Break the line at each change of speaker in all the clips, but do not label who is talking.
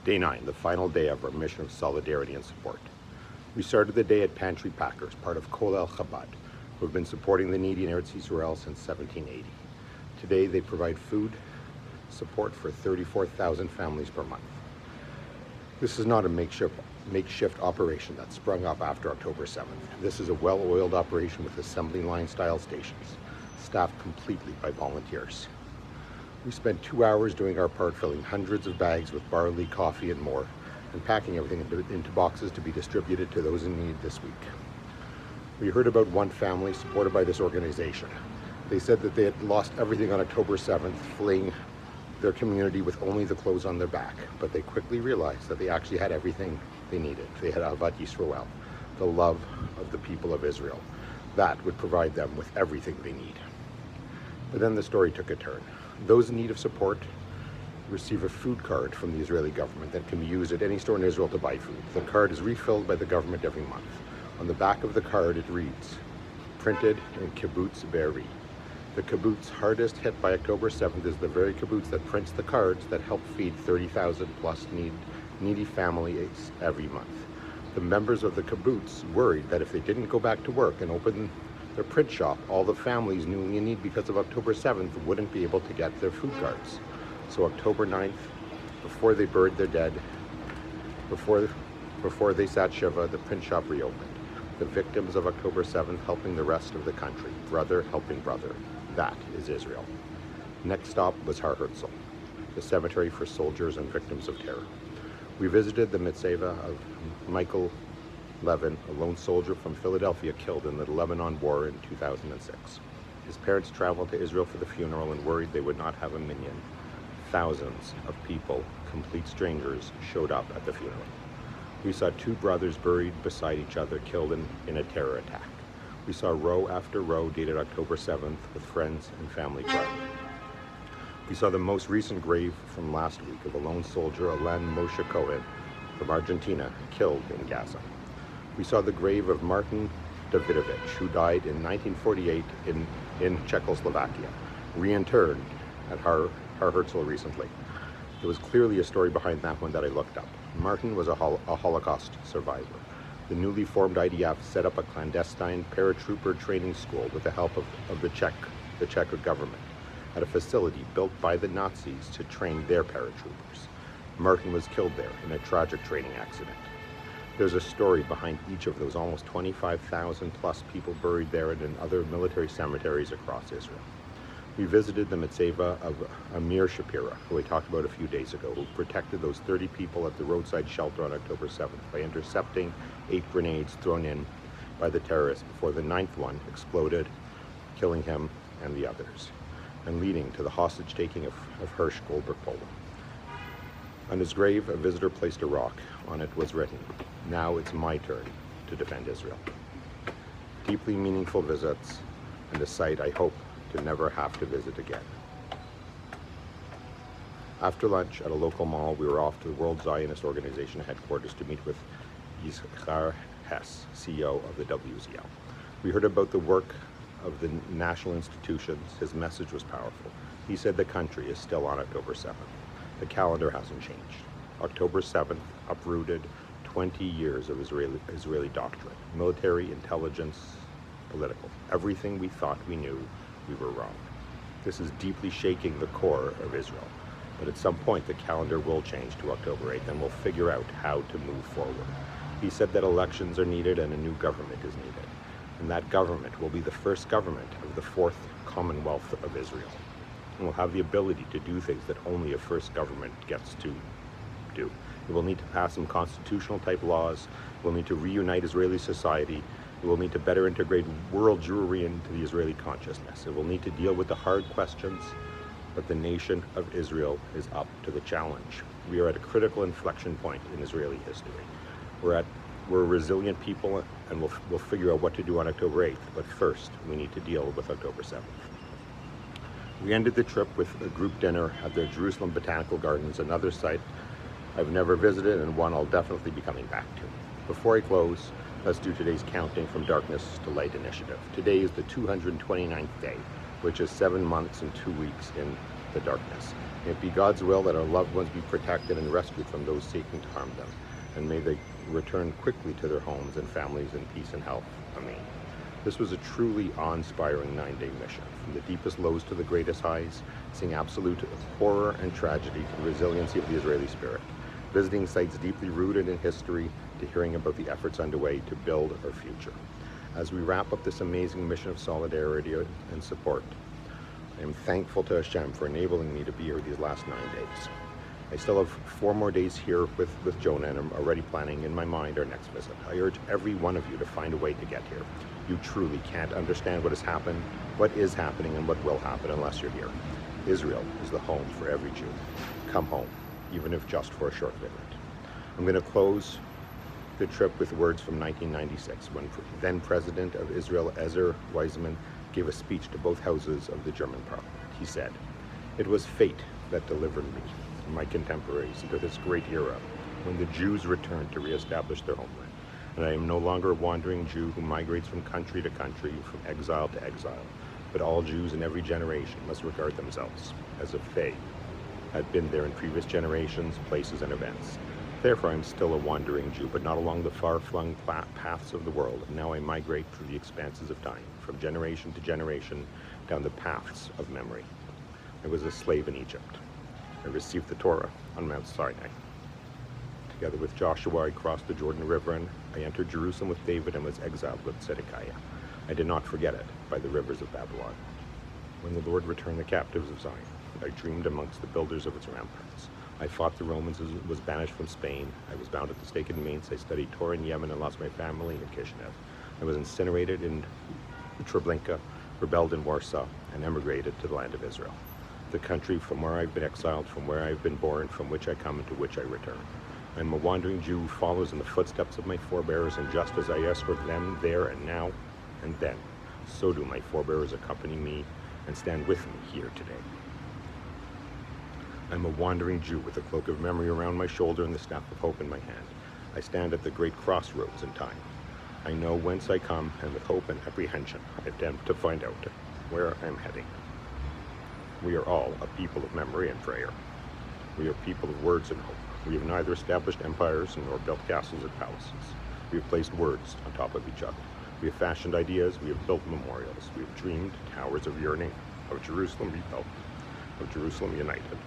Day 9, the final day of our mission of solidarity and support. We started the day at Pantry Packers, part of Kol El Chabad, who have been supporting the needy in Eretz Yisrael since 1780. Today they provide food support for 34,000 families per month. This is not a makeshift operation that sprung up after October 7th. This is a well-oiled operation with assembly line style stations, staffed completely by volunteers. We spent 2 hours doing our part, filling hundreds of bags with barley, coffee, and more, and packing everything into boxes to be distributed to those in need this week. We heard about one family supported by this organization. They said that they had lost everything on October 7th, fleeing their community with only the clothes on their back, but they quickly realized that they actually had everything they needed. They had Ahavat Yisrael, the love of the people of Israel. That would provide them with everything they need. But then the story took a turn. Those in need of support receive a food card from the Israeli government that can be used at any store in Israel to buy food. The card is refilled by the government every month. On the back of the card it reads, printed in Kibbutz Be'eri. The kibbutz hardest hit by October 7th is the very kibbutz that prints the cards that help feed 30,000 plus needy families every month. The members of the kibbutz worried that if they didn't go back to work and open their print shop, all the families newly in need because of October 7th wouldn't be able to get their food cards. So October 9th, before they buried their dead, before they sat Shiva, the print shop reopened. The victims of October 7th helping the rest of the country, brother helping brother. That is Israel. Next stop was Har Herzl, the cemetery for soldiers and victims of terror. We visited the mitzvah of Michael Levin, a lone soldier from Philadelphia killed in the Lebanon War in 2006. His parents traveled to Israel for the funeral and worried they would not have a minyan. Thousands of people, complete strangers, showed up at the funeral. We saw two brothers buried beside each other, killed in a terror attack. We saw row after row dated October 7th with friends and family crying. We saw the most recent grave from last week of a lone soldier, Alan Moshe Cohen, from Argentina, killed in Gaza. We saw the grave of Martin Davidovich, who died in 1948 in Czechoslovakia, reinterred at Har Herzl recently. There was clearly a story behind that one that I looked up. Martin was a Holocaust survivor. The newly formed IDF set up a clandestine paratrooper training school with the help of the Czech government at a facility built by the Nazis to train their paratroopers. Martin was killed there in a tragic training accident. There's a story behind each of those almost 25,000 plus people buried there and in other military cemeteries across Israel. We visited the mitzvah of Amir Shapira, who I talked about a few days ago, who protected those 30 people at the roadside shelter on October 7th by intercepting 8 grenades thrown in by the terrorists before the 9th one exploded, killing him and the others, and leading to the hostage-taking of Hirsch Goldberg Poland. On his grave, a visitor placed a rock. On it was written, "Now it's my turn to defend Israel." Deeply meaningful visits, and a site I hope to never have to visit again. After lunch at a local mall, we were off to the World Zionist Organization headquarters to meet with Yizhar Hess, CEO of the WZL. We heard about the work of the national institutions. His message was powerful. He said the country is still on October 7th. The calendar hasn't changed. October 7th uprooted 20 years of Israeli doctrine, military, intelligence, political. Everything we thought we knew, we were wrong. This is deeply shaking the core of Israel. But at some point, the calendar will change to October 8th, and we'll figure out how to move forward. He said that elections are needed and a new government is needed. And that government will be the first government of the fourth Commonwealth of Israel. And will have the ability to do things that only a first government gets to do. It will need to pass some constitutional type laws. It will need to reunite Israeli society. It will need to better integrate world Jewry into the Israeli consciousness. It will need to deal with the hard questions, but the nation of Israel is up to the challenge. We are at a critical inflection point in Israeli history. We're a resilient people, and we'll figure out what to do on October 8th, but first we need to deal with October 7th. We ended the trip with a group dinner at the Jerusalem Botanical Gardens, another site I've never visited and one I'll definitely be coming back to. Before I close, let's do today's Counting from Darkness to Light initiative. Today is the 229th day, which is 7 months and 2 weeks the darkness. May it be God's will that our loved ones be protected and rescued from those seeking to harm them, and may they return quickly to their homes and families in peace and health. Amen. This was a truly awe-inspiring 9-day mission. From the deepest lows to the greatest highs, seeing absolute horror and tragedy to the resiliency of the Israeli spirit, visiting sites deeply rooted in history to hearing about the efforts underway to build our future. As we wrap up this amazing mission of solidarity and support, I am thankful to Hashem for enabling me to be here these last 9 days. I still have 4 more days here with Jonah, and I'm already planning in my mind our next visit. I urge every one of you to find a way to get here. You truly can't understand what has happened, what is happening, and what will happen unless you're here. Israel is the home for every Jew. Come home, even if just for a short visit. I'm going to close the trip with words from 1996, when then President of Israel, Ezer Weizmann, gave a speech to both houses of the German parliament. He said, "It was fate that delivered me and my contemporaries into this great era when the Jews returned to reestablish their homeland. And I am no longer a wandering Jew who migrates from country to country, from exile to exile, but all Jews in every generation must regard themselves as if they had been there in previous generations, places, and events. Therefore, I am still a wandering Jew, but not along the far-flung paths of the world. And now I migrate through the expanses of time, from generation to generation, down the paths of memory. I was a slave in Egypt. I received the Torah on Mount Sinai. Together with Joshua, I crossed the Jordan River, and I entered Jerusalem with David and was exiled with Zedekiah. I did not forget it by the rivers of Babylon. When the Lord returned the captives of Zion, I dreamed amongst the builders of its ramparts. I fought the Romans and was banished from Spain. I was bound at the stake in Mainz. I studied Torah in Yemen and lost my family in Kishinev. I was incinerated in Treblinka, rebelled in Warsaw, and emigrated to the land of Israel, the country from where I've been exiled, from where I've been born, from which I come and to which I return. I am a wandering Jew who follows in the footsteps of my forebears, and just as I escort them there and now and then, so do my forebears accompany me and stand with me here today. I am a wandering Jew with a cloak of memory around my shoulder and the staff of hope in my hand. I stand at the great crossroads in time. I know whence I come, and with hope and apprehension, I attempt to find out where I am heading. We are all a people of memory and prayer. We are people of words and hope. We have neither established empires nor built castles or palaces. We have placed words on top of each other. We have fashioned ideas. We have built memorials. We have dreamed towers of yearning, of Jerusalem rebuilt, of Jerusalem united,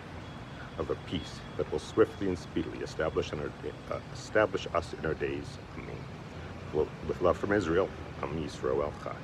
of a peace that will swiftly and speedily establish us in our days. Amen. With love from Israel, Am Yisrael El Chai.